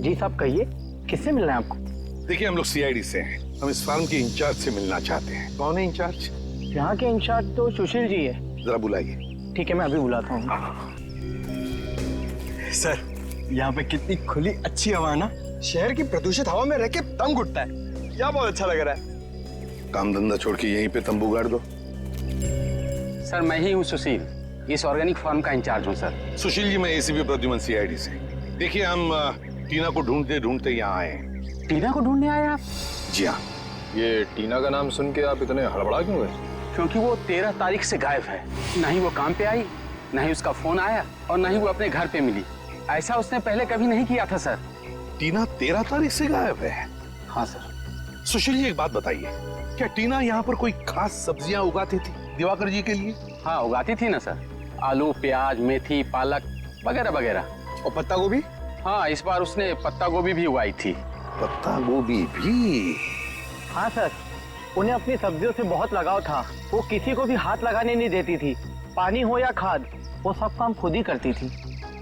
जी साहब कहिए, किससे मिलना है आपको? देखिए हम लोग सीआईडी से हैं, हम इस फार्म के इंचार्ज से मिलना चाहते हैं। कौन है इंचार्ज? यहाँ के इंचार्ज तो सुशील जी है। जरा बुलाइए। ठीक है, मैं अभी बुलाता हूँ। सर, यहाँ पे कितनी खुली अच्छी हवा है ना। शहर की प्रदूषित हवा में रह के दम घुटता है। क्या बहुत अच्छा लग रहा है। काम धंधा छोड़ के यहीं पे तंबू गाड़ दो। सर मैं ही हूँ सुशील, इस ऑर्गेनिक फार्म का इंचार्ज हूँ सर। सुशील जी, मैं एसीपी प्रद्युमन सीआईडी से। देखिए हम टीना को ढूंढते ढूंढते यहाँ आए हैं। टीना को ढूंढने आए आप? जी हाँ। ये टीना का नाम सुन के आप इतने हड़बड़ा क्यों गए? क्योंकि वो 13 तारीख से गायब है। ना ही वो काम पे आई, ना ही उसका फोन आया और ना ही वो अपने घर पे मिली। ऐसा उसने पहले कभी नहीं किया था सर। टीना 13 तारीख से गायब है? हाँ सर। सुशील जी एक बात बताइए, क्या टीना यहाँ पर कोई खास सब्जियां उगाती थी दिवाकर जी के लिए? हाँ उगाती थी ना सर, आलू, प्याज, मेथी, पालक वगैरह वगैरह। और पत्ता गोभी? हाँ इस बार उसने पत्ता गोभी भी उगाई थी। पत्ता गोभी भी? हाँ सर, उन्हें अपनी सब्जियों से बहुत लगाव था। वो किसी को भी हाथ लगाने नहीं देती थी। पानी हो या खाद, वो सब काम खुद ही करती थी।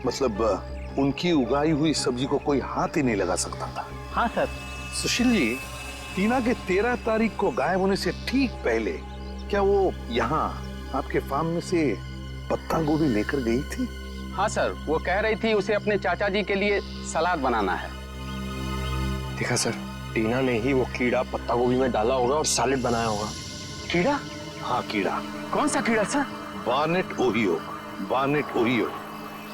मतलब उनकी उगाई हुई सब्जी को कोई हाथ ही नहीं लगा सकता था? हाँ सर। सुशील जी, टीना के 13 तारीख को गायब होने से ठीक पहले क्या वो यहाँ आपके फार्म में से पत्ता गोभी लेकर गई थी? हाँ सर, वो कह रही थी उसे अपने चाचा जी के लिए सलाद बनाना है। देखा सर, टीना ने ही वो कीड़ा पत्ता गोभी में डाला होगा और सैलेड बनाया होगा। कीड़ा? हाँ कीड़ा। कौन सा कीड़ा sir? Barnett Ohio. Barnett Ohio,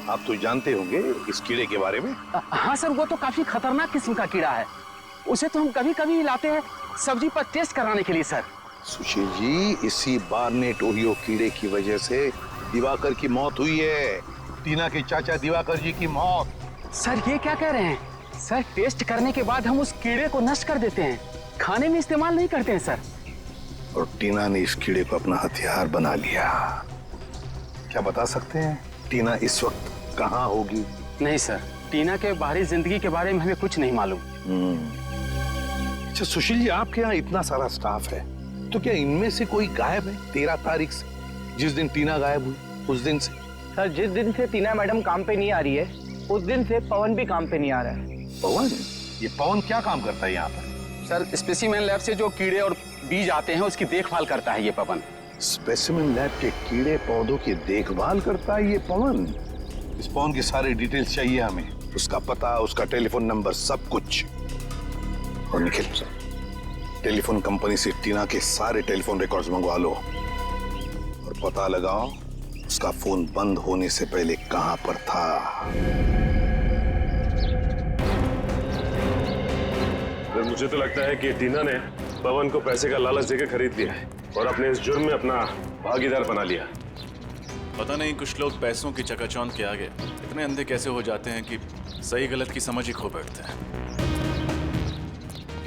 आप तो जानते होंगे इस कीड़े के बारे में। हाँ सर, वो तो काफी खतरनाक किस्म का कीड़ा है। उसे तो हम कभी कभी लाते हैं सब्जी पर टेस्ट कराने के लिए सर। सुशील जी, इसी बार्नेट ओहियो कीड़े की वजह से दिवाकर की मौत हुई है। टीना के चाचा दिवाकर जी की मौत। सर ये क्या कह रहे हैं? सर टेस्ट करने के बाद हम उस कीड़े को नष्ट कर देते हैं, खाने में इस्तेमाल नहीं करते हैं सर। और टीना ने इस कीड़े को अपना हथियार बना लिया। क्या बता सकते हैं टीना इस वक्त कहाँ होगी? नहीं सर, टीना के बाहरी जिंदगी के बारे में हमें कुछ नहीं मालूम। अच्छा सुशील जी, आपके यहाँ इतना सारा स्टाफ है, तो क्या इनमें से कोई गायब है 13 तारीख से, जिस दिन टीना गायब हुई उस दिन से? सर जिस दिन से टीना मैडम काम पे नहीं आ रही है, उस दिन से पवन भी काम पे नहीं आ रहा है। पवन? ये पवन क्या काम करता है यहाँ पर? सर स्पेसिमेन लैब से जो कीड़े और बीज आते हैं उसकी देखभाल करता है ये पवन। स्पेसिमेन लैब के कीड़े पौधों की देखभाल करता है ये पवन? इस पवन की सारी डिटेल्स चाहिए हमें, उसका पता, उसका टेलीफोन नंबर, सब कुछ। और निखिल, टेलीफोन कंपनी से टीना के सारे टेलीफोन रिकॉर्ड्स मंगवा लो और पता लगाओ उसका फोन बंद होने से पहले कहां पर था। मुझे तो लगता है कि टीना ने पवन को पैसे का लालच देकर खरीद लिया है और अपने इस जुर्म में अपना भागीदार बना लिया। पता नहीं कुछ लोग पैसों की चकाचौंध के आगे इतने अंधे कैसे हो जाते हैं कि सही गलत की समझ ही खो बैठते हैं।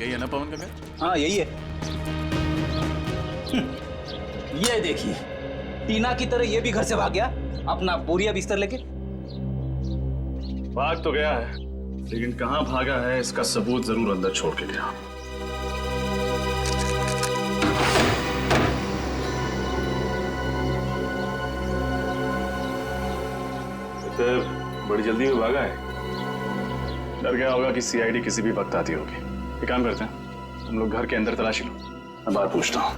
यही है ना पवन का घर? हाँ यही है। ये देखिए, टीना की तरह ये भी घर से भाग गया अपना बोरिया बिस्तर लेके। भाग तो गया है, लेकिन कहां भागा है इसका सबूत जरूर अंदर छोड़ के गया। तो बड़ी जल्दी में भागा है। डर गया होगा कि सीआईडी किसी भी वक्त आती होगी। एक काम करते हैं, हम लोग घर के अंदर तलाशी लो, मैं बाहर पूछता हूँ।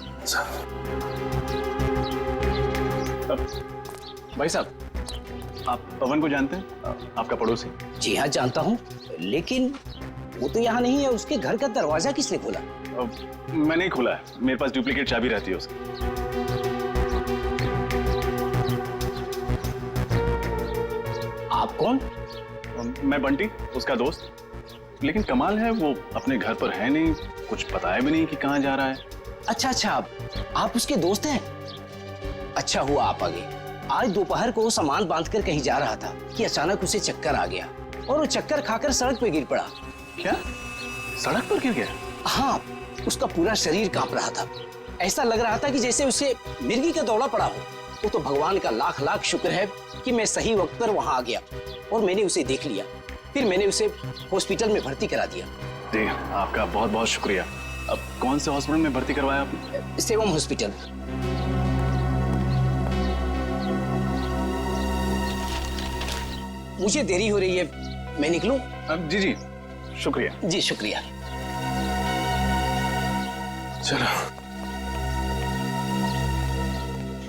भाई साहब, आप पवन को जानते हैं? आपका पड़ोसी। जी हाँ जानता हूँ, लेकिन वो तो यहाँ नहीं है। उसके घर का दरवाजा किसने खोला? मैं नहीं खोला है, मेरे पास डुप्लीकेट चाबी रहती है उसकी। आप कौन? मैं बंटी, उसका दोस्त। लेकिन कमाल है, वो अपने घर पर है नहीं, कुछ बताया भी नहीं कि कहाँ जा रहा है। अच्छा अच्छा, आप उसके दोस्त हैं? अच्छा हुआ आप आ गए। आज दोपहर को वो सामान बांधकर कहीं जा रहा था कि अचानक उसे चक्कर आ गया और वो चक्कर खाकर सड़क पे गिर पड़ा। क्या? सड़क पर गिर गया? हाँ, उसका पूरा शरीर कांप रहा था। ऐसा लग रहा था कि जैसे उसे मिर्गी का दौरा पड़ा हो। वो तो भगवान का लाख लाख शुक्र है कि मैं सही वक्त पर वहां आ गया और मैंने उसे देख लिया। फिर मैंने उसे हॉस्पिटल में भर्ती करा दिया। जी, आपका बहुत बहुत शुक्रिया। अब कौन से हॉस्पिटल में भर्ती करवाया आपने? सेवम हॉस्पिटल। मुझे देरी हो रही है, मैं निकलूं? जी जी, शुक्रिया। जी शुक्रिया। चलो,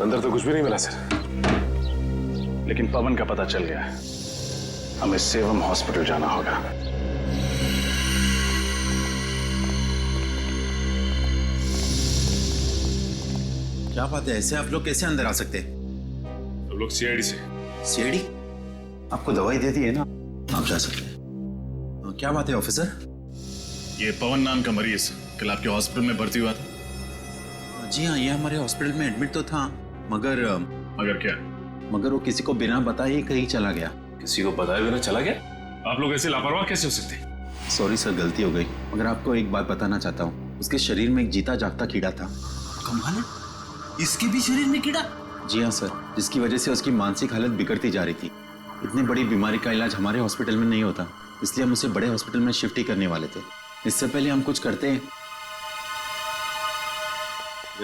अंदर तो कुछ भी नहीं मिला सर, लेकिन पवन का पता चल गया है। हमें सेवम हॉस्पिटल जाना होगा। क्या बात है, ऐसे आप लोग कैसे अंदर आ सकते हैं? हम लोग सीआईडी से। सीआईडी? आपको दवाई दे दी है ना, आप जा सकते हैं। क्या बात है ऑफिसर? ये पवन नाम का मरीज कल आपके हॉस्पिटल में भर्ती हुआ था। जी हाँ, ये हमारे हॉस्पिटल में एडमिट तो था, मगर क्या? मगर वो किसी को बिना बताए ही कहीं चला गया। किसी को बताए बिना चला गया? आप लोग ऐसे लापरवाह कैसे हो सकते? सॉरी सर, गलती हो गई। मगर आपको एक बात बताना चाहता हूँ, उसके शरीर में एक जीता जागता कीड़ा था। कमाल है, इसके भी शरीर में कीड़ा? जी हाँ सर, जिसकी वजह से उसकी मानसिक हालत बिगड़ती जा रही थी। इतनी बड़ी बीमारी का इलाज हमारे हॉस्पिटल में नहीं होता, इसलिए हम उसे बड़े हॉस्पिटल में शिफ्ट ही करने वाले थे। इससे पहले हम कुछ करते हैं।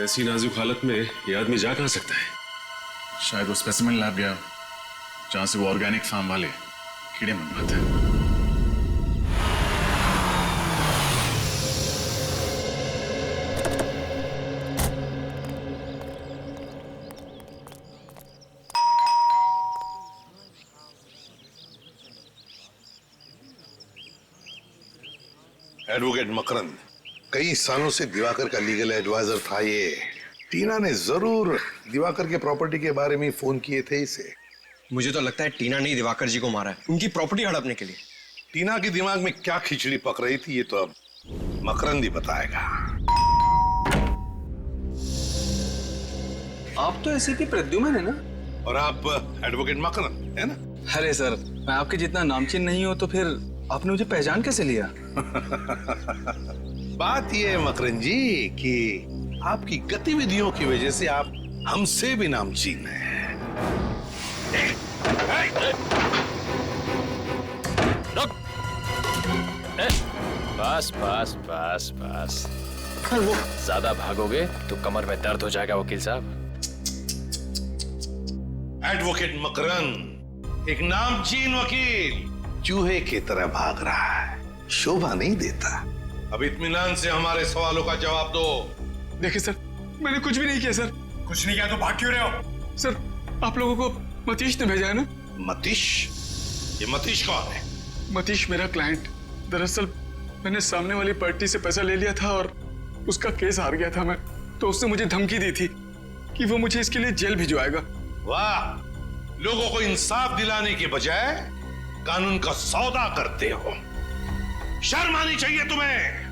ऐसी नाजुक हालत में ये आदमी जा कहाँ सकता है? शायद वो स्पेसिमेन लैब गया, जहां से वो ऑर्गेनिक फार्म वाले कीड़े मंगवाते हैं। एडवोकेट मकरंद, कई सालों से दिवाकर का लीगल एडवाइजर था ये। टीना ने जरूर दिवाकर के प्रॉपर्टी के बारे में फोन किए थे इसे। मुझे तो लगता है टीना ने दिवाकर जी को मारा है, उनकी प्रॉपर्टी हड़पने के लिए। टीना के दिमाग में क्या खिचड़ी पक रही थी, ये तो अब मकरंद ही बताएगा। आप तो एसीपी प्रद्युमन है ना? और आप एडवोकेट मकरंद है ना? अरे सर, मैं आपके जितना नामचीन नहीं हूं, तो फिर आपने मुझे पहचान कैसे लिया? बात यह है मकरंद जी कि आपकी गतिविधियों की वजह से आप हमसे भी नामचीन हैं। बस बस बस बस, ज्यादा भागोगे तो कमर में दर्द हो जाएगा वकील साहब। एडवोकेट मकरंद एक नामचीन वकील चूहे की तरह भाग रहा है, शोभा नहीं देता। अब इत्मीनान से हमारे सवालों का जवाब दो। देखिए सर, मैंने कुछ भी नहीं किया सर। कुछ नहीं किया तो भाग क्यों रहे हो? सर, आप लोगों को मतीश ने भेजा है ना? मतीश? ये मतीश कौन है? मतीश मेरा क्लाइंट। दरअसल मैंने सामने वाली पार्टी से पैसा ले लिया था और उसका केस हार गया था मैं, तो उसने मुझे धमकी दी थी कि वो मुझे इसके लिए जेल भिजवाएगा। वाह, लोगों को इंसाफ दिलाने के बजाय कानून का सौदा करते हो। शर्म आनी चाहिए तुम्हें।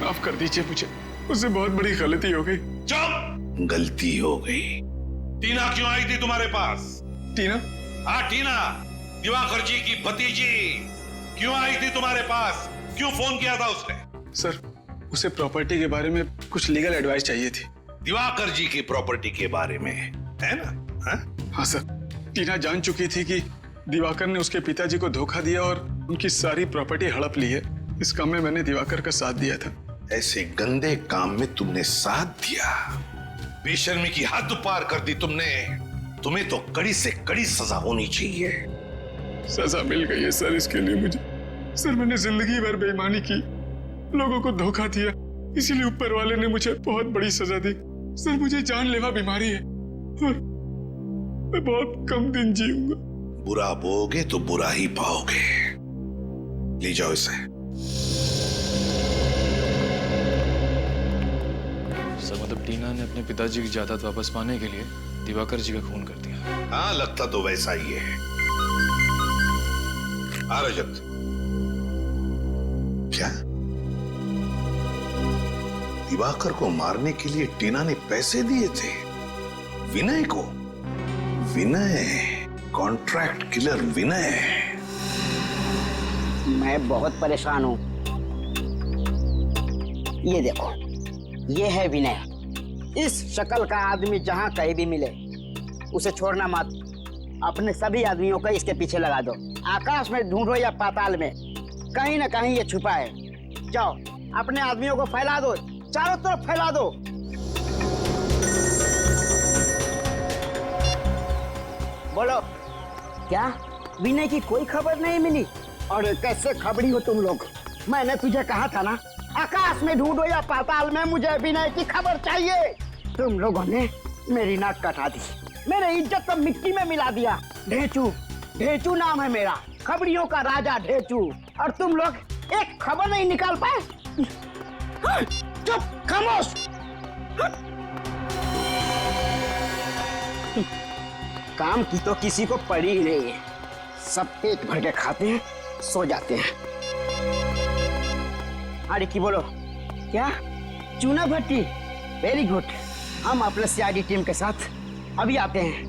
माफ कर दीजिए मुझे, उससे बहुत बड़ी गलती हो गई। चुप! गलती हो गई। टीना क्यों आई थी तुम्हारे पास? टीना? हाँ टीना, दिवाकर जी की भतीजी क्यों आई थी तुम्हारे पास? क्यों फोन किया था उसने? सर, उसे प्रॉपर्टी के बारे में कुछ लीगल एडवाइस चाहिए थी। दिवाकर जी की प्रॉपर्टी के बारे में, है ना? हाँ सर, टीना जान चुकी थी कि दिवाकर ने उसके पिताजी को धोखा दिया और उनकी सारी प्रॉपर्टी हड़प ली है। इस काम में मैंने दिवाकर का साथ दिया था। ऐसे गंदे काम में तुमने साथ दिया, बेशर्मी की हद पार कर दी तुमने। तुम्हें तो कड़ी से कड़ी सजा होनी चाहिए। सजा मिल गई है सर इसके लिए मुझे। सर, मैंने जिंदगी भर बेईमानी की, लोगों को धोखा दिया, इसीलिए ऊपर वाले ने मुझे बहुत बड़ी सजा दी। सर, मुझे जानलेवा बीमारी है और मैं बहुत कम दिन जीऊंगा। बुरा बोगे तो बुरा ही पाओगे। ले जाओ इसे। सर, मतलब टीना ने अपने पिताजी की जायदाद वापस पाने के लिए दिवाकर जी का खून कर दिया। हाँ, लगता तो वैसा ही है। आ रजत, क्या दिवाकर को मारने के लिए टीना ने पैसे दिए थे विनय को? विनय, कॉन्ट्रैक्ट किलर विनय। मैं बहुत परेशान हूं। ये देखो, ये है विनय। इस शक्ल का आदमी जहां कहीं भी मिले उसे छोड़ना मत। अपने सभी आदमियों को इसके पीछे लगा दो। आकाश में ढूंढो या पाताल में, कहीं ना कहीं ये छुपा है। जाओ, अपने आदमियों को फैला दो, चारों तरफ फैला दो। बोलो, क्या विनय की कोई खबर नहीं मिली? और कैसे खबरी हो तुम लोग? मैंने तुझे कहा था ना, आकाश में ढूंढो या पाताल में, मुझे विनय की खबर चाहिए। तुम लोगों ने मेरी नाक कटा दी, मेरे इज्जत तो मिट्टी में मिला दिया। ढेचू, ढेचू नाम है मेरा, खबरियों का राजा ढेचू। और तुम लोग एक खबर नहीं निकाल पाए। चुप, खामोश। काम की तो किसी को पड़ी ही नहीं है, सब पेट भर के खाते हैं, सो जाते हैं। अरे की बोलो क्या? चूना भट्टी, वेरी गुड। हम अपने सीआईडी टीम के साथ अभी आते हैं।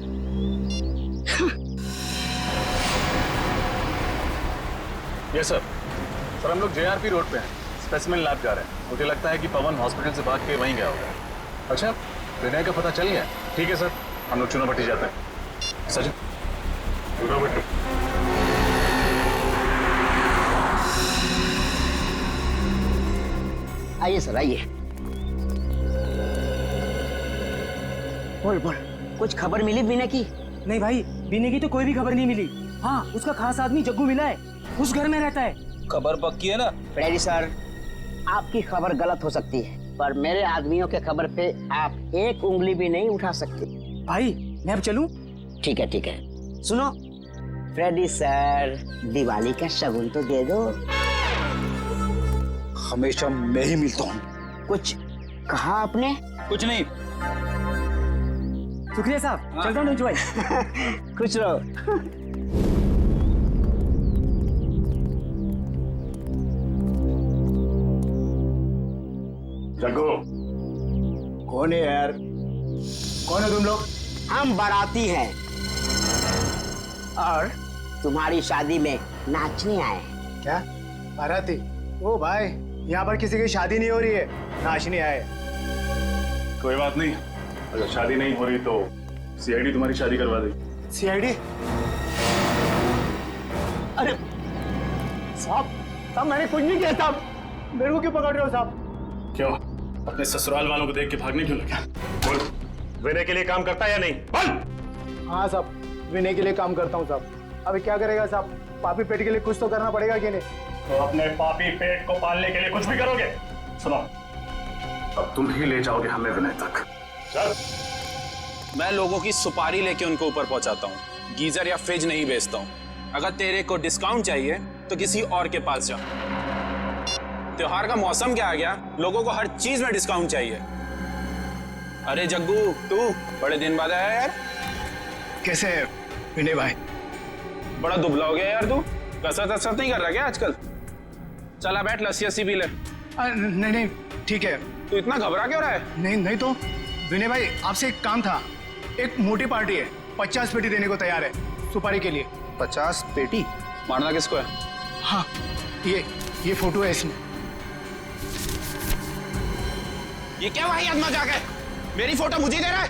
Yes sir. सर हम लोग जेआरपी रोड पे हैं, स्पेसिमेन लैब जा रहे हैं। मुझे लगता है कि पवन हॉस्पिटल से भाग के वहीं गया होगा। अच्छा, विनय का पता चल गया? ठीक है सर, हम लोग चूना भट्टी जाते हैं। सचिन, चूना भट्टी। आइए सर, आइए। बोल बोल, कुछ खबर मिली विनय की? नहीं भाई, विनय की तो कोई भी खबर नहीं मिली। हाँ, उसका खास आदमी जग्गू मिला है, उस घर में रहता है। खबर पक्की है ना? फ्रेडी सर, आपकी खबर गलत हो सकती है, पर मेरे आदमियों के खबर पे आप एक उंगली भी नहीं उठा सकते। भाई मैं अब चलूं? ठीक है ठीक है। सुनो फ्रेडी सर, दिवाली का शगुन तो दे दो। हमेशा मैं ही मिलता हूँ। कुछ कहा आपने? कुछ नहीं। शुक्रिया साहब, चलता हूँ भाई। खुश रहो। जग्गू, कौन है यार? कौन है तुम लोग? हम बाराती हैं और तुम्हारी शादी में नाचने आए। क्या बाराती? ओ भाई, यहाँ पर किसी की शादी नहीं हो रही है, नाचने आए। कोई बात नहीं, अगर शादी नहीं हो रही तो सीआईडी तुम्हारी शादी करवा देगी। सीआईडी? अरे साहब, साहब मैंने कुछ नहीं किया साहब, मेरे को क्यों पकड़ रहे हो साहब? क्यों, अपने ससुराल वालों को देख के भागने क्यों लगा? बोल, विनय के लिए काम करता है या नहीं? बोल। हाँ साहब, विनय के लिए काम करता हूँ साहब। अभी क्या करेगा साहब, पापी पेट के लिए कुछ तो करना पड़ेगा कि नहीं? तो अपने पापी पेट को पालने के लिए कुछ भी करोगे? सुनो, अब तुम ही ले जाओगे हमें विनय तक। चल। मैं लोगों की सुपारी लेके उनको ऊपर पहुंचाता हूँ, गीजर या फ्रिज नहीं बेचता हूँ। अगर तेरे को डिस्काउंट चाहिए तो किसी और के पास जा। त्योहार का मौसम क्या आ गया, लोगों को हर चीज में डिस्काउंट चाहिए। अरे जग्गू, तू बड़े दिन बाद आया यार। कैसे है विनय भाई? बड़ा दुबला हो गया यार तू, कसरत नहीं कर रहा क्या आजकल? चला बैठ, लस्सी पी ले। नहीं नहीं ठीक है। तू इतना घबरा क्यों रहा है? नहीं नहीं तो विनय भाई, आपसे एक काम था। एक मोटी पार्टी है, 50 पेटी देने को तैयार है सुपारी के लिए। 50 पेटी? मारना किसको है? हाँ, ये फोटो है इसमें। ये क्या वाहियात मजाक है? मेरी फोटो मुझे दे रहा है?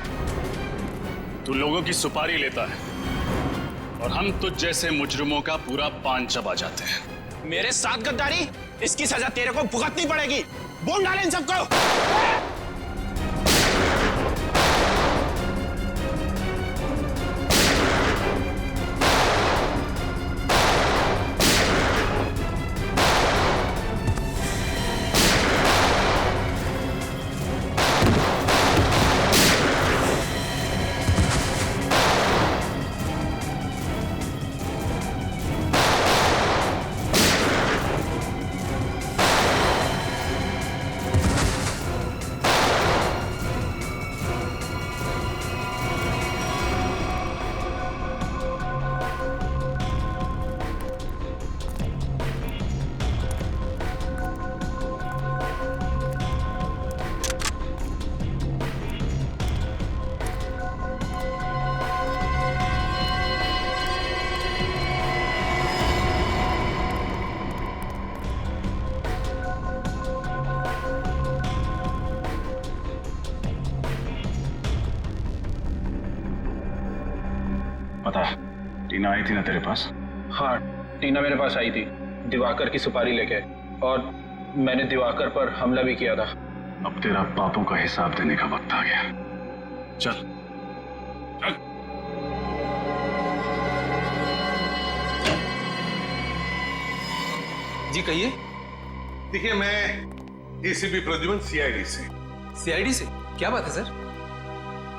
तू लोगों की सुपारी लेता है और हम तुझ जैसे मुजरिमों का पूरा पान चबा जाते हैं। मेरे साथ गद्दारी, इसकी सजा तेरे को भुगतनी पड़ेगी। बोल डाले इन सबको। पता है, टीना आई थी ना तेरे पास? हाँ, टीना मेरे पास आई थी दिवाकर की सुपारी लेके, और मैंने दिवाकर पर हमला भी किया था। अब तेरा पापों का हिसाब देने का वक्त आ गया। चल चल। जी कहिए। देखिए, मैं एसीपी प्रद्युमन, सीआईडी से। सीआईडी से? क्या बात है सर?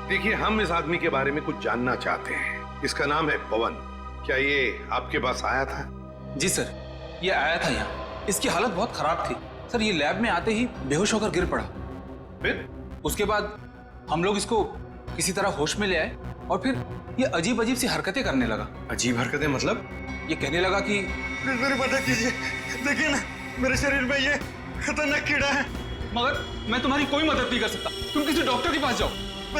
देखिए, हम इस आदमी के बारे में कुछ जानना चाहते हैं। इसका नाम है पवन। क्या ये आपके पास आया था? जी सर, ये आया था यहाँ। इसकी हालत बहुत खराब थी सर। ये लैब में आते ही बेहोश होकर गिर पड़ा। फिर उसके बाद हम लोग इसको किसी तरह होश में ले आए और फिर ये अजीब अजीब सी हरकतें करने लगा। अजीब हरकतें मतलब? ये कहने लगा कि मेरी मदद कीजिए, देखिए ना मेरे शरीर में ये खतरनाक कीड़ा है। मगर मैं तुम्हारी कोई मदद नहीं कर सकता, तुम किसी डॉक्टर के पास जाओ।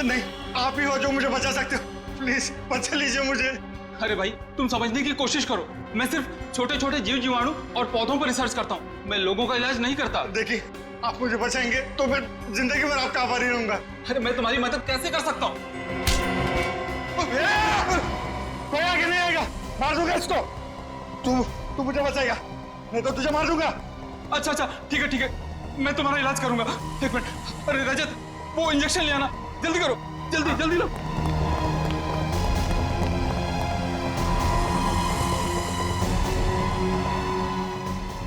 नहीं, आप ही हो जो मुझे बचा सकते हो। प्लीज बचा लीजिए मुझे। अरे भाई, तुम समझने की कोशिश करो। मैं सिर्फ छोटे छोटे जीव जीवाणु और पौधों पर रिसर्च करता हूँ। मैं लोगों का इलाज नहीं करता। देखिए, आप मुझे बचाएंगे तो मैं जिंदगी भर आपका आभारी रहूंगा। अरे मैं तुम्हारी मदद कैसे कर सकता हूँ? कोई आगे नहीं आएगा, मार दूंगा इसको। तू मुझे बचाएगा, नहीं तो तुझे मार दूंगा। अच्छा अच्छा, ठीक है ठीक है, मैं तुम्हारा इलाज करूंगा। एक मिनट। अरे रजत, वो इंजेक्शन ले आना, जल्दी करो, जल्दी जल्दी लो।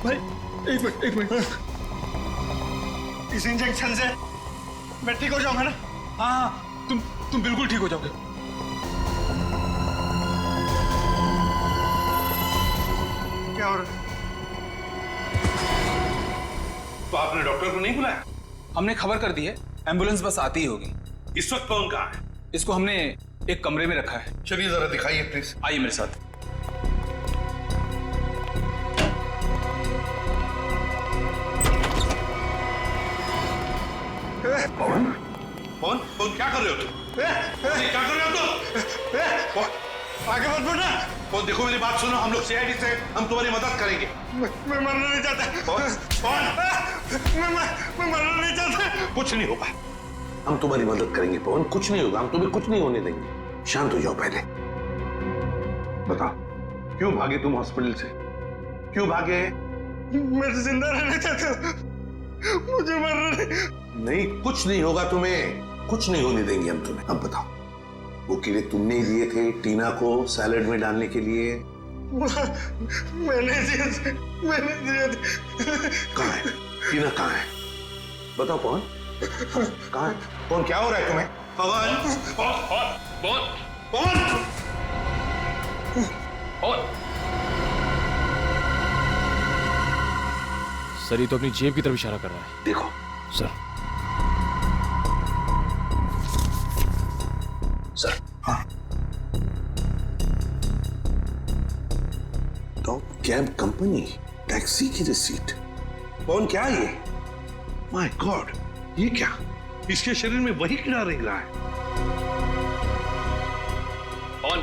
भाई एक मिनट। इस इंजेक्शन से मैं ठीक हो जाऊंगा ना? हाँ, तुम बिल्कुल ठीक हो जाओगे। क्या हो रहा है? तो आपने डॉक्टर को नहीं बुलाया? हमने खबर कर दी है, एम्बुलेंस बस आती ही होगी। इस वक्त कौन कहाँ है? इसको हमने एक कमरे में रखा है। चलिए जरा दिखाइए प्लीज। आइए मेरे साथ। पवन, पवन, पवन क्या कर रहे हो तुम? क्या कर रहे हो तुम? आगे मत बढ़ना। पवन देखो, मेरी बात सुनो। हम लोग सीआईडी से, हम तुम्हारी मदद करेंगे। मैं मरना नहीं चाहता। पवन, मैं मरना नहीं चाहता। कुछ नहीं होगा, हम तुम्हारी मदद करेंगे पवन। कुछ नहीं होगा, हम तुम्हें कुछ नहीं होने देंगे। शांत हो जाओ पहले। बताओ, क्यों भागे तुम हॉस्पिटल से? क्यों भागे? मैं जिंदा रहना चाहता हूँ, मुझे मरना नहीं, कुछ नहीं होगा तुम्हें, कुछ नहीं होने देंगे हम तुम्हें। अब बताओ, वो कीड़े तुमने ही दिए थे टीना को सैलेड में डालने के लिए? मैंने दिए थे। कहाँ है टीना? कहाँ है? बताओ पवन, कहाँ है? पवन, क्या हो रहा है तुम्हें? पवन, पवन, पवन, पवन। सर, ये तो अपनी जेब की तरफ इशारा कर रहा है। देखो सर। सर, हाँ। टॉप कैब कंपनी, टैक्सी की रिसीट। कौन, क्या ये? माय गॉड, ये क्या? इसके शरीर में वही कीड़ा रेंग रहा है। कौन?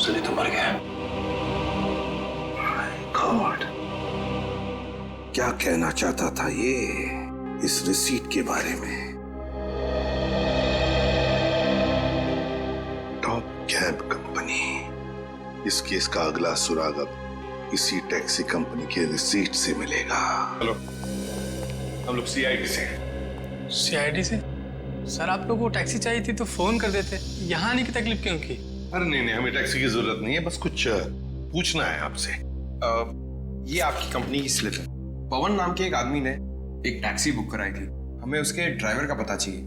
सनी तो मर गया। माय गॉड, क्या कहना चाहता था ये इस रिसीट के बारे में? Top cab company. इस केस का अगला सुराग अब इसी टैक्सी कंपनी के रिसीट से मिलेगा। हेलो, हम लोग सीआईडी से। सीआईडी से? सर, आप लोगों को टैक्सी चाहिए थी तो फोन कर देते, यहाँ आने की तकलीफ क्यों की? अरे नहीं नहीं, हमें टैक्सी की जरूरत नहीं है, बस कुछ पूछना है आपसे। ये आपकी कंपनी की स्लिप है। पवन नाम के एक आदमी ने एक टैक्सी बुक कराई थी, हमें उसके ड्राइवर का पता चाहिए।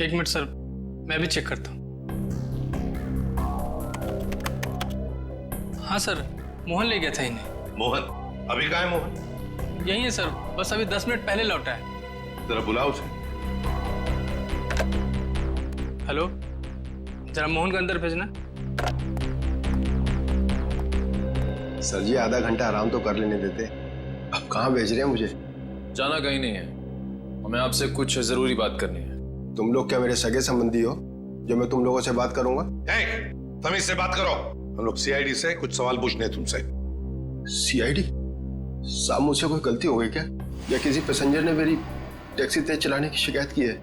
एक मिनट सर, मैं भी चेक करता हूँ। हाँ सर, मोहन ले गया था इन्हें। मोहन? अभी कहाँ है मोहन? यही है सर, बस अभी 10 मिनट पहले लौटा है। जरा बुलाओ उसे। हेलो, जरा मोहन को अंदर भेजना। सर जी, आधा घंटा आराम तो कर लेने देते। अब कहाँ भेज रहे हैं मुझे? जाना कहीं नहीं है, हमें आपसे कुछ जरूरी बात करनी है। तुम लोग क्या मेरे सगे संबंधी हो जो मैं तुम लोगों से बात करूंगा? तमीज से बात करो। हम लोग सीआईडी से कुछ सवाल पूछने हैं तुमसे। सीआईडी? साहब, मुझसे कोई गलती हो गई क्या, या किसी पैसेंजर ने मेरी टैक्सी तेज चलाने की शिकायत की है?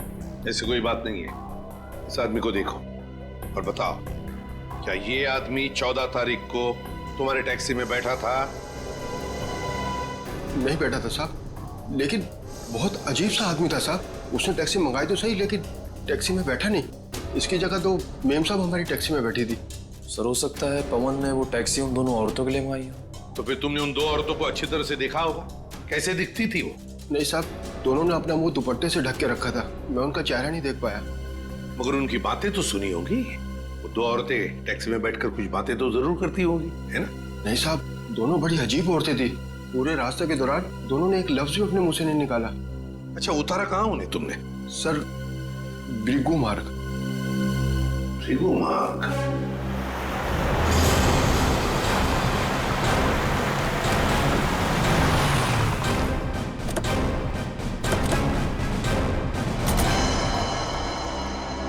ऐसी कोई बात नहीं है। इस आदमी को देखो और बताओ, क्या ये आदमी 14 तारीख को तुम्हारे टैक्सी में बैठा था? नहीं बैठा था साहब, लेकिन बहुत अजीब सा आदमी था साहब। उसने टैक्सी मंगाई तो सही, लेकिन टैक्सी में बैठा नहीं। इसकी जगह तो मेम साहब हमारी टैक्सी में बैठी थी। सर हो सकता है पवन ने वो टैक्सी उन दोनों औरतों के लिए मंगाई हो। तो फिर तुमने उन 2 औरतों को अच्छी तरह से देखा होगा, कैसे दिखती थी वो? नहीं साहब, दोनों ने अपना मुंह दुपट्टे से ढक के रखा था, मैं उनका चेहरा नहीं देख पाया। मगर उनकी बातें तो सुनी होगी। वो 2 औरतें टैक्सी में बैठकर कुछ बातें तो जरूर करती होंगी, है ना? नहीं साहब, दोनों बड़ी अजीब औरतें थी। पूरे रास्ते के दौरान दोनों ने एक लफ्ज भी अपने मुंह से नहीं निकाला। अच्छा, उतारा कहाँ उन्हें तुमने? सर, ब्रिगू मार्ग। ब्रिगू मार्ग?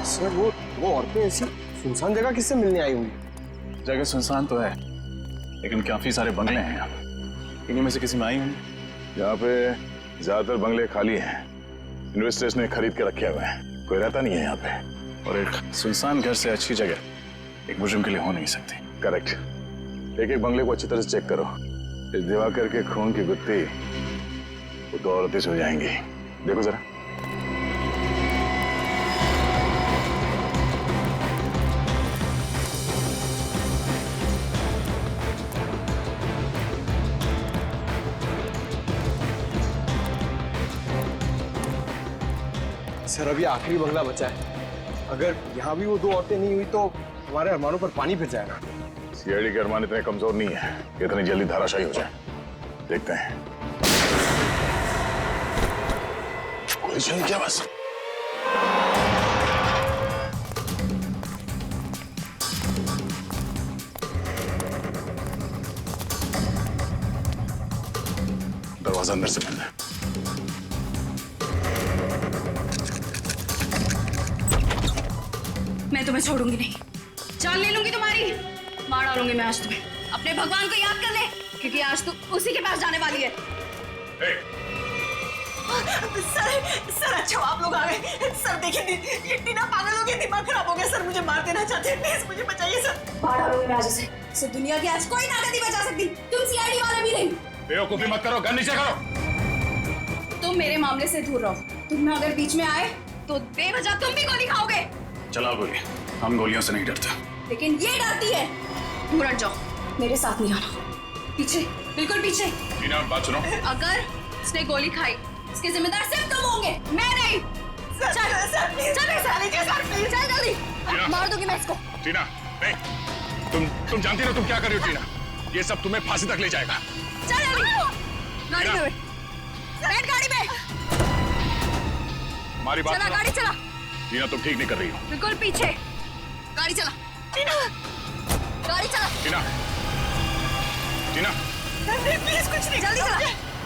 सर, वो औरतें ऐसी सुनसान जगह किससे मिलने आई होंगी? जगह सुनसान तो है, लेकिन काफी सारे बंगले हैं यहाँ। इन्हीं में से किसी में आई होंगी। यहाँ पे ज्यादातर बंगले खाली हैं, इन्वेस्टर्स ने खरीद के रखे हुए हैं, कोई रहता नहीं है यहाँ पे। और एक सुनसान घर से अच्छी जगह एक मुजरिम के लिए हो नहीं सकती। करेक्ट। एक बंगले को अच्छी तरह से चेक करो। इस दिवाकर के खून की गुत्थी वो 2 औरतें से हो जाएंगी। देखो जरा। सर, अभी आखिरी बंगला बचा है। अगर यहाँ भी वो 2 औरतें नहीं हुई तो हमारे अरमानों पर पानी फिर जाएगा। सीआईडी के अरमान इतने कमजोर नहीं है कि इतनी जल्दी धाराशायी हो जाए। देखते हैं। कोई चल क्या बस। दरवाजा अंदर से बंद है। मैं तुम्हें छोड़ूंगी नहीं, जान ले लूंगी तुम्हारी, मार डालूंगी मैं आज तुम्हें। अपने भगवान को याद कर ले, क्योंकि आज तू उसी के पास जाने वाली है। सर अच्छा आप लोग आ गए। सर देखिए, ये टीना पागल हो गई, दिमाग खराब हो गया। सर मुझे मार देना चाहते हैं, प्लीज मुझे बचाइए सर। मार डालूंगी मैं आज उसे। दुनिया की आज कोई ताकत नहीं बचा सकती, तुम सीआईडी वाले भी नहीं। बेवकूफी मत करो, गन नीचे करो। तुम मेरे मामले से दूर रहो। तुम अगर बीच में आए तो बेवजह तुम भी गोली खाओगे। चलाओ गोली, हम गोलियों से नहीं डरते। लेकिन ये डरती है। दूर हट जाओ, मेरे साथ नहीं आना। पीछे, बिल्कुल पीछे। टीना, बात सुनो। अगर उसने गोली खाई, इसके जिम्मेदार सिर्फ तुम होंगे, मैं नहीं। चल सर प्लीज, चल जल्दी, मार दूंगी मैं इसको। टीना, नहीं, तुम जानती हो तुम क्या कर रही हो टीना? ये सब तुम्हें फांसी तक ले जाएगा। चल जल्दी, गाड़ी में बैठ, गाड़ी में। हमारी बात चला, गाड़ी चला। टीना, तुम ठीक नहीं कर रही हो। बिल्कुल पीछे, गाड़ी चला। टीना, गाड़ी चला। टीना, टीना, प्लीज कुछ नहीं, जल्दी चला।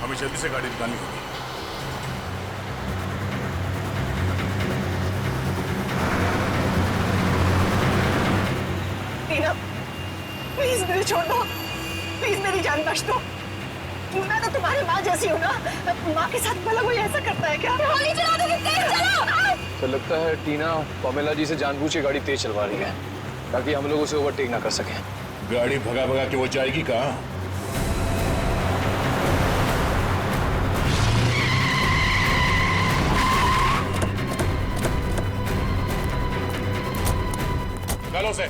हमें जल्दी से गाड़ी निकालनी होगी। टीना, प्लीज मुझे छोड़ दो, प्लीज मेरी जान बख्श दो। मैं तो तुम्हारी माँ जैसी हूँ ना, माँ के साथ भला कोई ऐसा करता है क्या? गोली चला दोगे, तेज चलाओ। तो लगता है टीना पमेला जी से जानबूझ के गाड़ी तेज चलवा रही है ताकि हम लोग उसे ओवरटेक ना कर सकें। गाड़ी भगा भगा के वो जाएगी कहाँ? निकालो उसे।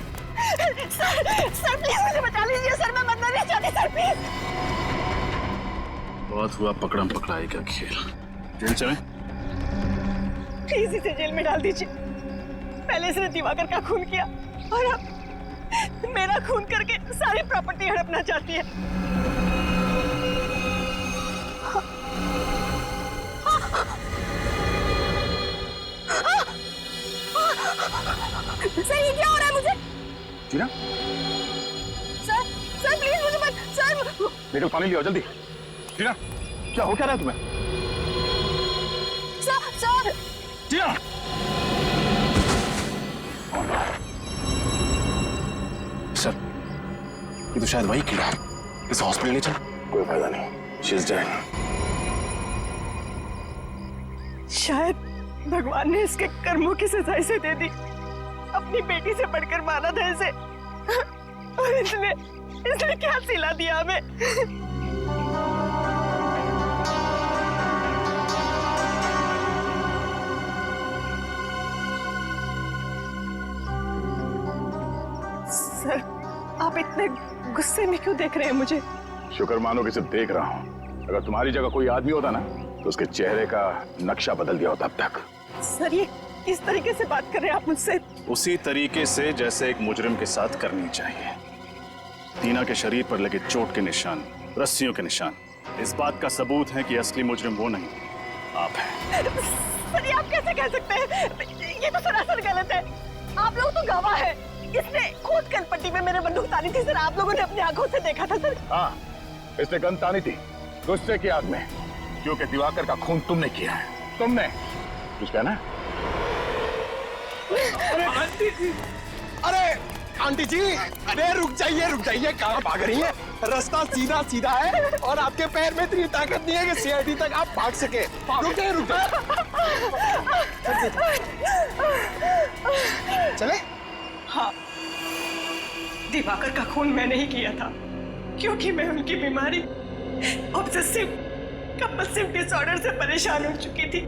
सर प्लीज मुझे बचा लीजिए सर, मैं मरना नहीं चाहती सर, प्लीज। बहुत हुआ पकड़म पकड़ाई का खेल। जेल चले? प्लीज इसे जेल में डाल दीजिए। पहले इसने दिवाकर का खून किया और अब मेरा खून करके सारी प्रॉपर्टी हड़पना चाहती है। सर ये क्या हो रहा है मुझे? टीना, सर प्लीज मुझे मत। सर मेरे पानी लियो जल्दी। टीना, क्या हो क्या रहा है तुम्हें? सर टीना, सर ये तो शायद वही कीड़ा है। इस हॉस्पिटल ले चल। कोई फायदा नहीं, शी इज डेड। शायद भगवान ने इसके कर्मों की सजा इसे दे दी। अपनी बेटी से बढ़कर माना था इसे, और इसने क्या सिला दिया हमें। सर आप इतने गुस्से में क्यों देख रहे हैं मुझे? शुक्र मानो कि सिर्फ देख रहा हूँ। अगर तुम्हारी जगह कोई आदमी होता ना तो उसके चेहरे का नक्शा बदल गया होता अब तक। सर ये किस तरीके से बात कर रहे हैं आप मुझसे? उसी तरीके से जैसे एक मुजरिम के साथ करनी चाहिए। टीना के शरीर पर लगे चोट के निशान, रस्सियों के निशान, इस बात का सबूत है कि असली मुजरिम वो नहीं, आप हैं। सर ये आप कैसे कह सकते हैं? ये तो सरासर गलत है। आप लोग तो गवाह हैं। इसने खुद कनपट्टी में मेरे बंदूक तानी थी सर, आप लोगों ने अपनी आंखों से देखा था सर। हाँ, इसने गन तानी थी गुस्से की आग में, क्योंकि दिवाकर का खून तुमने किया है। तुमने कुछ कहना? अरे आंटी जी, अरे रुक जाइए, कहाँ भाग रही है? रास्ता सीधा सीधा है और आपके पैर में इतनी ताकत नहीं है कि सीआईडी तक आप भाग सके। रुक जाइए। चले? हाँ, दिवाकर का खून मैंने ही किया था, क्योंकि मैं उनकी बीमारी ऑब्सेसिव कंपल्सिव डिसऑर्डर से परेशान हो चुकी थी।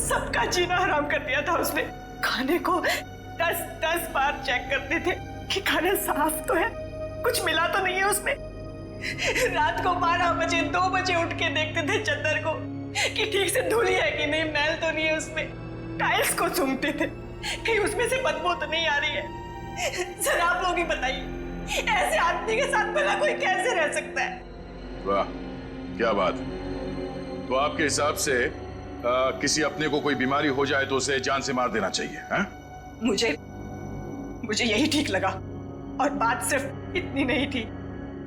सबका जीना हराम कर दिया था उसने। खाने को 10 बार चेक करते थे कि खाना साफ तो है, कुछ मिला तो नहीं है उसमें। रात को 12 बजे 2 बजे उठ के देखते थे चद्दर को कि ठीक से धुली है कि नहीं, मैल तो नहीं है उसमें। टाइल्स को सूंघते थे कि उसमें से बदबू तो नहीं आ रही है। सर आप लोग ही बताइए, ऐसे आदमी के साथ भला कोई कैसे रह सकता है? वाह, क्या बात। तो आपके हिसाब से किसी अपने को कोई बीमारी हो जाए तो उसे जान से मार देना चाहिए, हैं? मुझे यही ठीक लगा, और बात सिर्फ इतनी नहीं थी।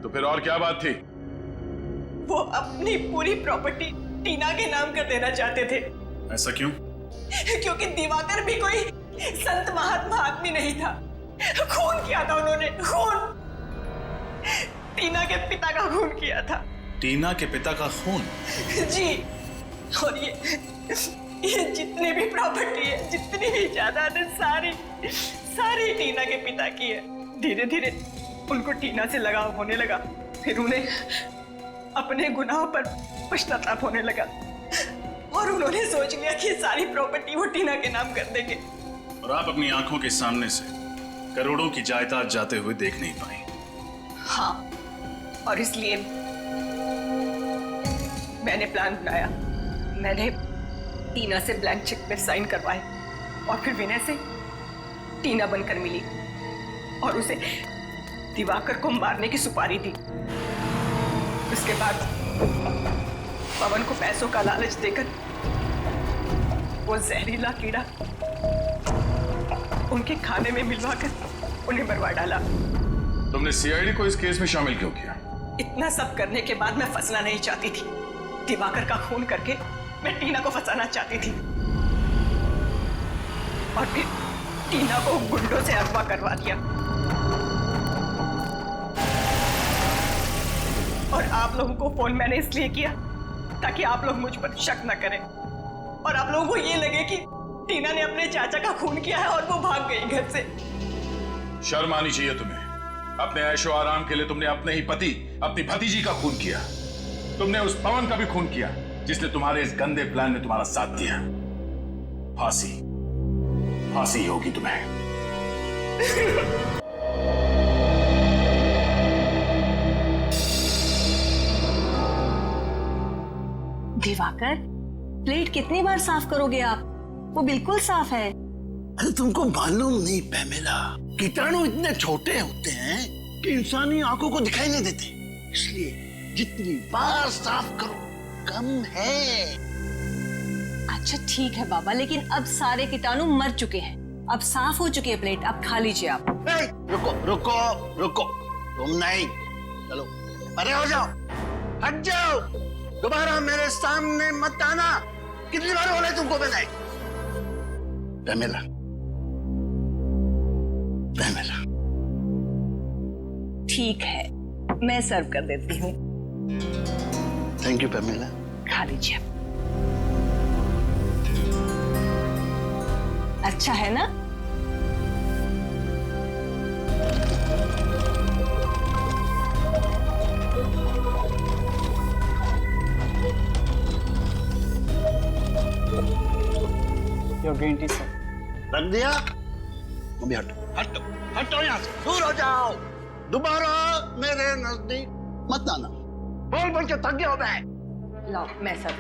तो फिर और क्या बात थी? वो अपनी पूरी प्रॉपर्टी टीना के नाम कर देना चाहते थे। ऐसा क्यों? क्योंकि दिवाकर भी कोई संत महात्मा आदमी नहीं था। खून किया था उन्होंने, खून। टीना के पिता का खून किया था। टीना के पिता का खून? जी, और ये जितनी भी प्रॉपर्टी है, जितनी भी जायदाद है, सारी टीना के पिता की है। धीरे धीरे उनको टीना से लगाव होने लगा, फिर उन्हें अपने गुनाह पर पश्चाताप होने लगा, और उन्होंने सोच लिया कि सारी प्रॉपर्टी वो टीना के नाम कर देंगे। और आप अपनी आंखों के सामने से करोड़ों की जायदाद जाते हुए देख नहीं पाई। हाँ, और इसलिए मैंने प्लान बनाया। मैंने टीना से ब्लैंक चेक पे साइन करवाए, और फिर विनय से टीना बनकर मिली और उसे दिवाकर को मारने की सुपारी दी। उसके बाद पवन को पैसों का लालच देकर वो जहरीला कीड़ा उनके खाने में मिलवाकर उन्हें मरवा डाला। तुमने सीआईडी को इस केस में शामिल क्यों किया? इतना सब करने के बाद मैं फंसना नहीं चाहती थी। दिवाकर का खून करके मैं टीना को फंसाना चाहती थी, और फिर टीना को गुंडों से अगवा करवा दिया। और आप लोगों को फोन मैंने इसलिए किया ताकि आप लोग मुझ पर शक न करें, और आप लोगों को ये लगे कि टीना ने अपने चाचा का खून किया है और वो भाग गई घर से। शर्म आनी चाहिए तुम्हें। अपने ऐशो आराम के लिए तुमने अपने ही पति, अपनी भतीजी का खून किया। तुमने उस पवन का भी खून किया जिसने तुम्हारे इस गंदे प्लान में तुम्हारा साथ दिया। फांसी होगी तुम्हें। दिवाकर, प्लेट कितनी बार साफ करोगे आप? वो बिल्कुल साफ है। अरे तुमको मालूम नहीं पैमेला, कीटाणु इतने छोटे होते हैं कि इंसानी आंखों को दिखाई नहीं देते, इसलिए जितनी बार साफ करो कम है। अच्छा ठीक है बाबा, लेकिन अब सारे कीटाणु मर चुके हैं, अब साफ हो चुकी है प्लेट, अब खा लीजिए आप। रुको, तुम नहीं, चलो परे हो जाओ, हट जाओ, दोबारा मेरे सामने मत आना। कितनी बार बोला तुमको मैंने? पैमेला, ठीक है, मैं सर्व कर देती हूँ। Thank you Pamela. खा लीजिए। अच्छा है ना? Green tea sir. रख दिया? अभी हटो यहाँ से, दूर हो जाओ। दोबारा मेरे नजदीक मत आना। बोल बोल के थक गया हो मैं। लाओ मैं सब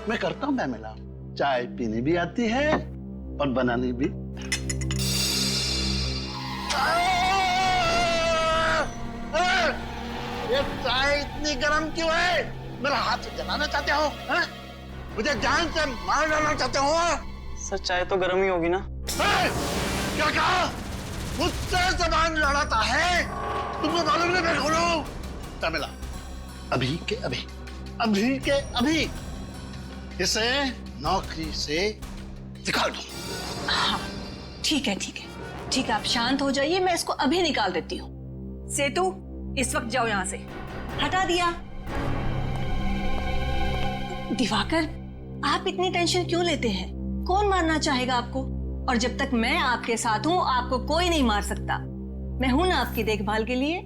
मैं करता हूँ पैमेला। चाय पीनी भी आती है और बनानी भी। ये चाय इतनी गर्म क्यों है? मेरा हाथ जलाना चाहते हो? मुझे जान से मार डालना चाहते हो? सर चाय तो गर्म ही होगी ना। क्या कहा? मुझसे जबान लड़ाता है? तुमको मालूम नहीं मैं खोलू? तमिला अभी के अभी इसे नौकरी से निकाल दो। हाँ ठीक है आप शांत हो जाइए, मैं इसको अभी निकाल देती हूँ। सेतु इस वक्त जाओ यहाँ से। हटा दिया। दिवाकर आप इतनी टेंशन क्यों लेते हैं? कौन मारना चाहेगा आपको? और जब तक मैं आपके साथ हूँ आपको कोई नहीं मार सकता। मैं हूं ना आपकी देखभाल के लिए।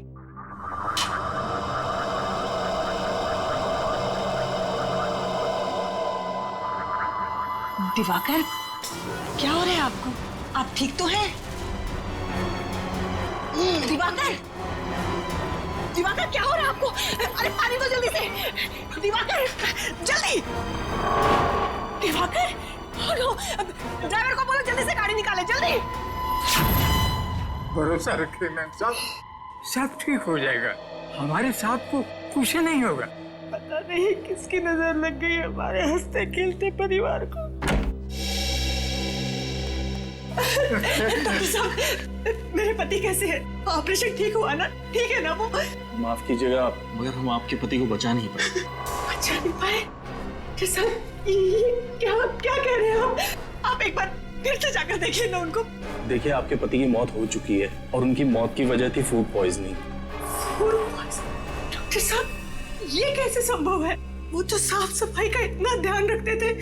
दिवाकर क्या हो रहा है आपको? आप ठीक तो हैं? दिवाकर क्या हो रहा है आपको? अरे पानी दो जल्दी से। दिवाकर जल्दी। दिवाकर ड्राइवर को बोलो जल्दी से गाड़ी निकाले, जल्दी। भरोसा रखिए मैम साहब, सब ठीक हो जाएगा। हमारे साथ को कुछ नहीं होगा। पता नहीं किसकी नजर लग गई हमारे हंसते खेलते परिवार को। डॉक्टर साहब मेरे पति कैसे हैं? ऑपरेशन ठीक हुआ ना? ठीक है ना वो? माफ कीजिएगा मगर हम आपके पति को बचा नहीं पाए। बचा नहीं पाए? डॉक्टर साहब ये क्या कह रहे हैं आप? एक बार फिर से जाकर देखिए ना उनको। देखिए आपके पति की मौत हो चुकी है और उनकी मौत की वजह थी फूड पॉइजनिंग। डॉक्टर साहब ये कैसे संभव है? वो तो साफ सफाई का इतना ध्यान रखते थे,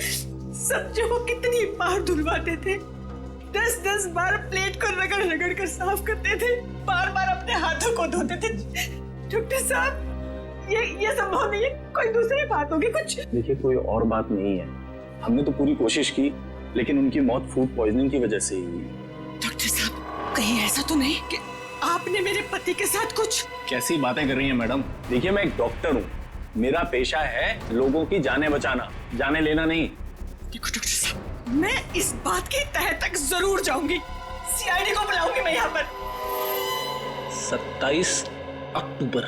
सब्जियों को कितनी बार धुलवाते थे, 10-10 बार प्लेट को रगड़ कर साफ करते थे, बार बार अपने हाथों को धोते थे। डॉक्टर साहब ये संभव नहीं है, कोई दूसरी बात होगी कुछ। देखिए कोई और बात नहीं है, हमने तो पूरी कोशिश की लेकिन उनकी मौत फूड पॉइजनिंग की वजह से ही हुई। डॉक्टर साहब कहीं ऐसा तो नहीं कि आपने मेरे पति के साथ कुछ? कैसी बातें कर रही हैं मैडम? देखिए मैं एक डॉक्टर हूँ, मेरा पेशा है लोगों की जानें बचाना, जाने लेना नहीं। देखो डॉक्टर साहब मैं इस बात की तह तक जरूर जाऊंगी, सीआईडी को बुलाऊंगी मैं यहाँ पर। 27 अक्टूबर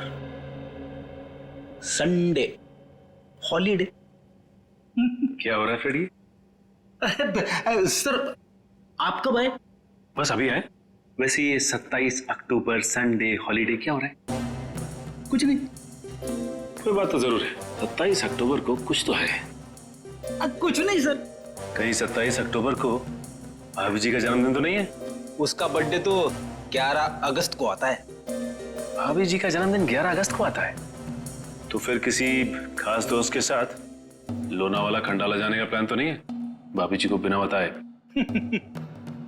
संडे हॉलीडे। क्या हो रहा है फ्रेडी? सर आप कब आए? बस अभी आए। वैसे ये 27 अक्टूबर संडे हॉलीडे क्या हो रहा है? कुछ नहीं। कोई बात तो जरूर है, 27 अक्टूबर को कुछ तो है। कुछ नहीं सर। कहीं 27 अक्टूबर को भाभी जी का जन्मदिन तो नहीं है? उसका बर्थडे तो 11 अगस्त को आता है। भाभी जी का जन्मदिन 11 अगस्त को आता है? तो फिर किसी खास दोस्त के साथ लोनावाला खंडाला जाने का प्लान तो नहीं है? भाभी जी को बिना बताए?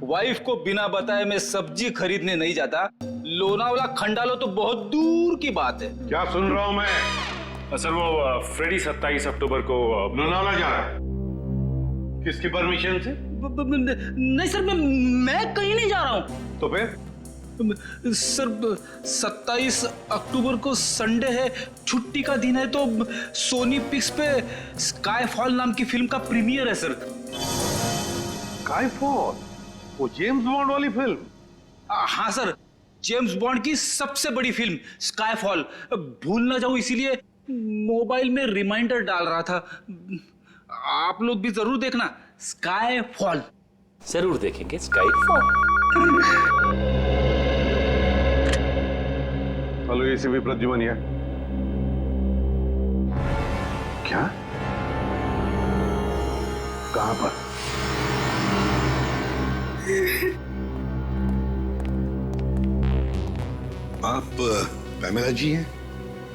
वाइफ को बिना बताए मैं सब्जी खरीदने नहीं जाता। लोनावाला खंडालो तो बहुत दूर की बात है। क्या सुन रहा हूं मैं? सर वो फ्रेडी 27 अक्टूबर को लोनावाला जा रहा है। किसकी परमिशन से? नहीं सर मैं कहीं नहीं जा रहा हूँ। तो फिर? सर 27 अक्टूबर को संडे है, छुट्टी का दिन है, तो सोनी पिक्स पे स्काईफॉल नाम की फिल्म का प्रीमियर है सर। स्काईफॉल? वो जेम्स बॉन्ड वाली फिल्म? हाँ सर, जेम्स बॉन्ड की सबसे बड़ी फिल्म स्काईफॉल। भूल ना जाऊं इसीलिए मोबाइल में रिमाइंडर डाल रहा था। आप लोग भी जरूर देखना स्काईफॉल। जरूर देखेंगे स्काईफॉल। हेलो एसीपी प्रद्युमन है। क्या? कहां पर? आप पैमेला जी हैं?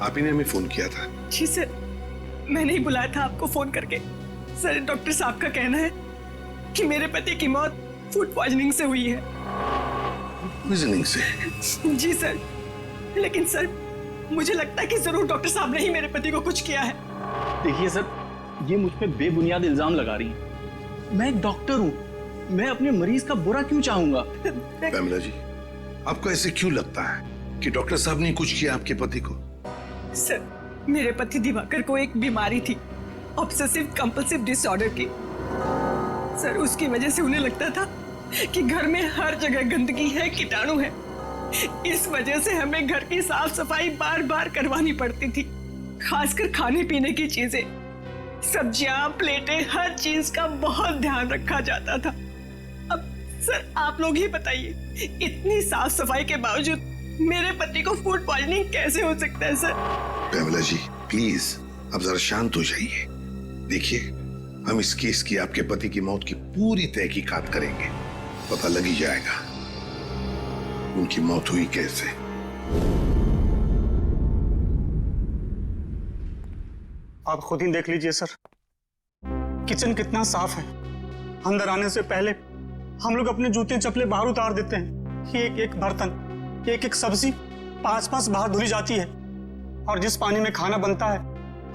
आप ही ने हमें फोन किया था। जी सर, मैंने ही बुलाया था आपको फोन करके। सर डॉक्टर साहब का कहना है कि मेरे पति की मौत फूड पॉइजनिंग से हुई है। पॉइजनिंग से? जी सर, लेकिन सर मुझे लगता है कि जरूर डॉक्टर साहब ने ही मेरे पति को कुछ किया है। देखिए सर, ये मुझ पे बेबुनियाद इल्जाम लगा रही हैं। मैं एक डॉक्टर हूँ, मैं अपने मरीज का बुरा क्यों चाहूंगा? पैमेला जी, आपको ऐसे क्यों लगता है? कि डॉक्टर साहब ने कुछ किया आपके पति को? सर, मेरे पति दिवाकर को एक बीमारी थी, ऑब्सेसिव कंपल्सिव डिसऑर्डर की। सर, उसकी वजह से उन्हें लगता था कि घर में हर जगह गंदगी है, कीटाणु है। इस वजह से हमें घर की साफ सफाई बार बार करवानी पड़ती थी, खासकर खाने पीने की चीजें, सब्जियां, प्लेटें, हर चीज का बहुत ध्यान रखा जाता था। अब सर आप लोग ही बताइए, इतनी साफ सफाई के बावजूद मेरे पति को फूड पॉइजनिंग कैसे हो सकता है सर? कैमला जी प्लीज अब जरा शांत हो जाइए। देखिए, हम इस केस की आपके पति की मौत की पूरी तहकीकात करेंगे, पता लग ही जाएगा उनकी मौत हुई कैसे। आप खुद ही देख लीजिए सर, किचन कितना साफ है। अंदर आने से पहले हम लोग अपने जूते चप्पले बाहर उतार देते हैं। एक एक बर्तन, एक एक सब्जी 5-5 बाहर धुली जाती है। और जिस पानी में खाना बनता है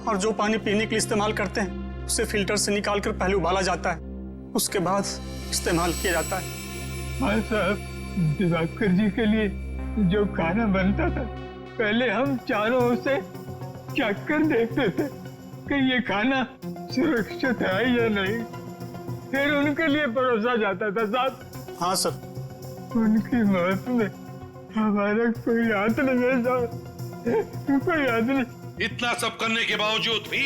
और जो पानी पीने के लिए इस्तेमाल करते हैं, उसे फिल्टर से निकालकर पहले उबाला जाता है, उसके बाद इस्तेमाल किया जाता है। हाँ साहब, दिवाकर जी के लिए जो खाना बनता था, पहले हम चारों उसे चख कर देखते थे कि ये खाना सुरक्षित है या नहीं, फिर उनके लिए परोसा जाता था साहब। हाँ सर। उनकी मौत में हमारा कोई हाथ नहीं है साहब, कोई हाथ नहीं। इतना सब करने के बावजूद भी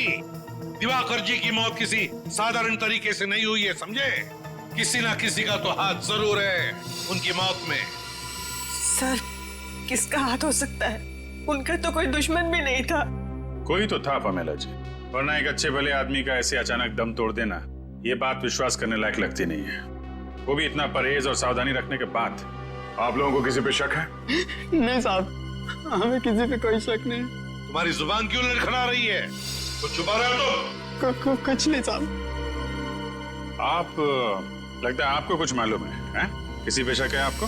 दिवाकर जी की मौत किसी साधारण तरीके से नहीं हुई है, समझे? किसी ना किसी का तो हाथ जरूर है उनकी मौत में। सर, किसका हाथ हो सकता है? उनका तो कोई दुश्मन भी नहीं था। कोई तो था पमेला जी, वरना एक अच्छे भले आदमी का ऐसे अचानक दम तोड़ देना, ये बात विश्वास करने लायक लगती नहीं है, वो भी इतना परहेज और सावधानी रखने के बाद। आप लोगों को किसी पे शक है? नहीं साहब, हमें किसी पे कोई शक नहीं। तुम्हारी जुबान क्यों लड़खड़ा रही है? कुछ छुपा रहे हो तो? कुछ नहीं साहब। आप लगता है आपको कुछ मालूम है? किसी पे शक है आपको?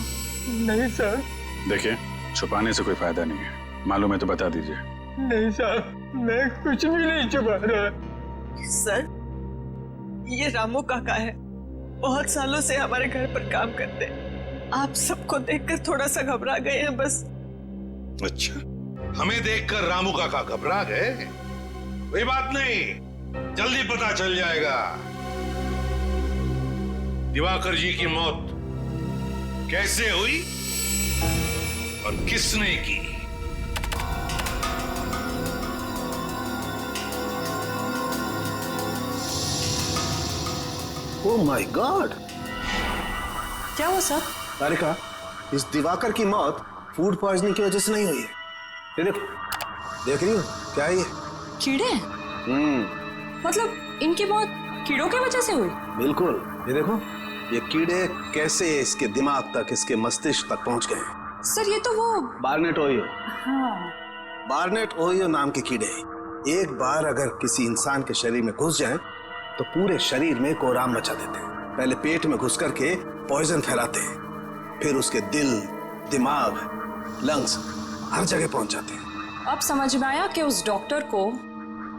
नहीं सर। देखिए, छुपाने से कोई फायदा नहीं है, मालूम है तो बता दीजिए। नहीं सर, मैं कुछ भी नहीं छुपा रहा। सर, ये रामू काका है, बहुत सालों से हमारे घर पर काम करते हैं। आप सबको देखकर थोड़ा सा घबरा गए हैं बस। अच्छा, हमें देखकर रामू काका घबरा गए? कोई बात नहीं, जल्दी पता चल जाएगा दिवाकर जी की मौत कैसे हुई और किसने की। Oh my God! क्या हुआ सर? तारिका, इस दिवाकर की मौत फूड पॉइजनिंग की वजह से नहीं हुई है। ये देखो, देख रही हो क्या है ये? कीड़े? मतलब इनकी मौत कीड़ों की वजह से हुई? बिल्कुल, ये देखो, ये कीड़े कैसे इसके दिमाग तक, इसके मस्तिष्क तक पहुंच गए। सर, ये तो वो बार्नेट ओहियो। हाँ। बार्नेट ओहियो नाम के कीड़े एक बार अगर किसी इंसान के शरीर में घुस जाएं, तो पूरे शरीर में कोहराम मचा देते हैं। पहले पेट में घुस करके पॉइजन फैलाते हैं, फिर उसके दिल, दिमाग, लंग्स हर जगह पहुंच जाते हैं। अब समझ में आया कि उस डॉक्टर को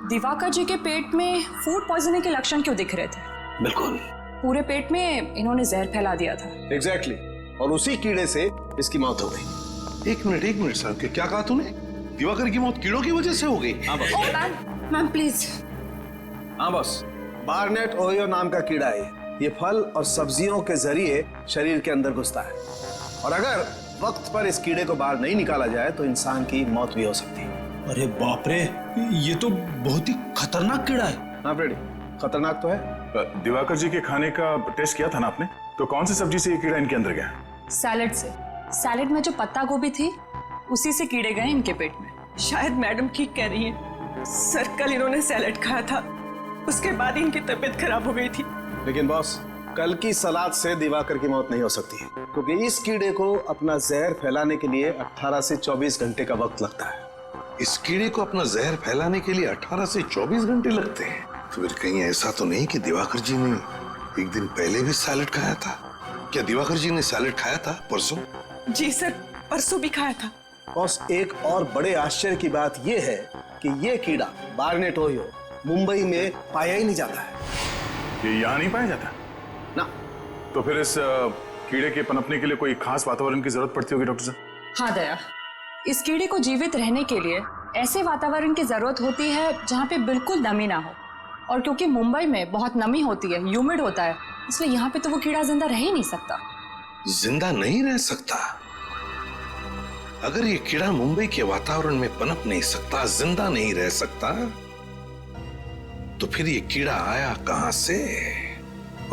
दिवाकर जी के पेट में फूड पॉइजनिंग के लक्षण क्यों दिख रहे थे। बिल्कुल, पूरे पेट में इन्होंने जहर फैला दिया था। एग्जैक्टली, और उसी कीड़े से इसकी मौत हो गई। एक मिनट साहब, क्या कहा तूने? दिवाकर की मौत कीड़ों की वजह से हो गई? हाँ बस। Ma'am please. हाँ बस, बार्नेट ओहियो नाम का कीड़ा है। ये फल और सब्जियों के जरिए शरीर के अंदर घुसता है, और अगर वक्त पर इस कीड़े को बाहर नहीं निकाला जाए तो इंसान की मौत भी हो सकती है। अरे बाप रे, ये तो बहुत ही खतरनाक कीड़ा है। हाँ फ्रेडी, खतरनाक तो है। दिवाकर जी के खाने का टेस्ट किया था ना आपने? तो कौन सी सब्जी से ये कीड़ा इनके अंदर गया? सैलेड से। सैलेड में जो पत्ता गोभी थी, उसी से कीड़े गए इनके पेट में। शायद मैडम ठीक कह रही हैं। सर, कल इन्होंने सैलेड खाया था, उसके बाद इनकी तबीयत खराब हो गई थी। लेकिन बॉस, कल की सलाद से दिवाकर की मौत नहीं हो सकती है, क्योंकि इस कीड़े को अपना जहर फैलाने के लिए 18 से 24 घंटे का वक्त लगता है। इस कीड़े को अपना जहर फैलाने के लिए 18 से 24 घंटे लगते हैं? तो फिर कहीं ऐसा तो नहीं कि दिवाकर जी ने एक दिन पहले भी सैलेड खाया था? क्या दिवाकर जी ने सैलेड खाया था परसों? जी सर, परसों भी खाया था। बॉस, एक और बड़े आश्चर्य की बात यह है कि ये कीड़ा बार्नेट ओहियो मुंबई में पाया ही नहीं जाता है। ये यहाँ नहीं पाया जाता ना? तो फिर इस कीड़े के पनपने के लिए कोई खास वातावरण की जरूरत पड़ती होगी डॉक्टर साहब? हाँ दया, इस कीड़े को जीवित रहने के लिए ऐसे वातावरण की जरूरत होती है जहाँ पे बिल्कुल नमी ना हो, और क्योंकि मुंबई में बहुत नमी होती है, ह्यूमिड होता है, इसलिए यहाँ पे तो वो कीड़ा जिंदा रह ही नहीं सकता। जिंदा नहीं रह सकता? अगर ये कीड़ा मुंबई के वातावरण में पनप नहीं सकता, जिंदा नहीं रह सकता, तो फिर ये कीड़ा आया कहां से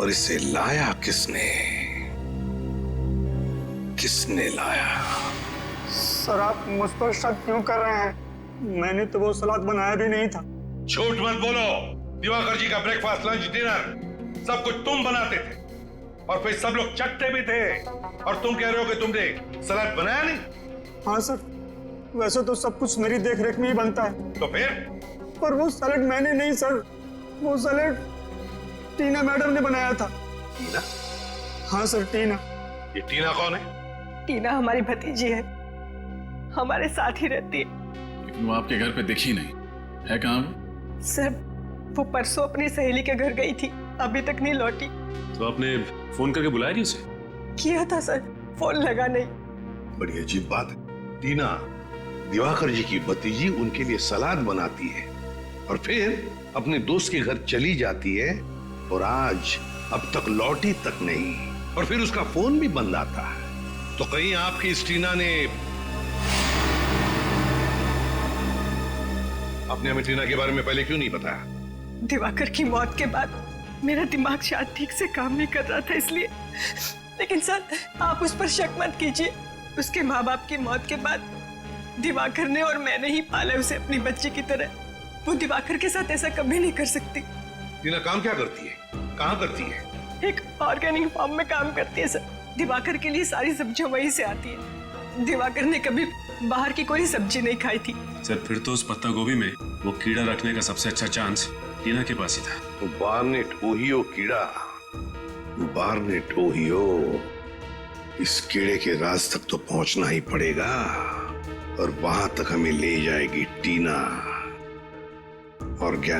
और इसे लाया किसने? किसने लाया? सर आप मुझ पर शक क्यों कर रहे हैं? मैंने तो वो सलाद बनाया भी नहीं था। झूठ मत बोलो। दिवाकर जी का ब्रेकफास्ट, लंच, डिनर सब कुछ तुम बनाते थे और फिर सब लोग चटते भी थे, और तुम कह रहे हो कि तुमने सलाद बनाया नहीं? हाँ सर, वैसे तो सब कुछ मेरी देखरेख में ही बनता है। तो फिर? पर वो सैलेड मैंने नहीं सर, वो सैलेड टीना मैडम ने बनाया था। टीना? हाँ सर, टीना। ये टीना कौन है? टीना हमारी भतीजी है, हमारे साथ ही रहती है। लेकिन वो आपके घर पे दिखी नहीं है। कहाँ? सर वो परसों अपनी सहेली के घर गई थी, अभी तक नहीं लौटी। तो आपने फोन करके बुलाया नहीं उसे? किया था सर, फोन लगा नहीं। बड़ी अजीब बात है। टीना दिवाकर जी की भतीजी उनके लिए सलाद बनाती है और फिर अपने दोस्त के घर चली जाती है, और आज अब तक लौटी तक नहीं, और फिर उसका फोन भी बंद आता है। तो कहीं आपकी इस टीना ने आपने हमें टीना के बारे में पहले क्यों नहीं बताया? दिवाकर की मौत के बाद मेरा दिमाग शायद ठीक से काम नहीं कर रहा था, इसलिए। लेकिन सर आप उस पर शक मत कीजिए, उसके माँ बाप की मौत के बाद दिवाकर ने और मैंने ही पाला उसे अपनी बच्ची की तरह। वो दिवाकर के साथ ऐसा कभी नहीं कर सकती। टीना काम क्या करती है? कहाँ करती है? एक ऑर्गेनिक फार्म में काम करती है सर। दिवाकर के लिए सारी सब्जियां वहीं से आती है। दिवाकर ने कभी बाहर की कोई सब्जी नहीं खाई थी। सर फिर तो उस पत्ता गोभी में वो कीड़ा रखने का सबसे अच्छा चांस टीना के पास ही था। तो बारनेट ओहियो कीड़ा, बारनेट ओहियो, इस कीड़े के राज तक तो पहुंचना ही पड़ेगा, और वहां तक हमें ले जाएगी टीना और ज्ञान।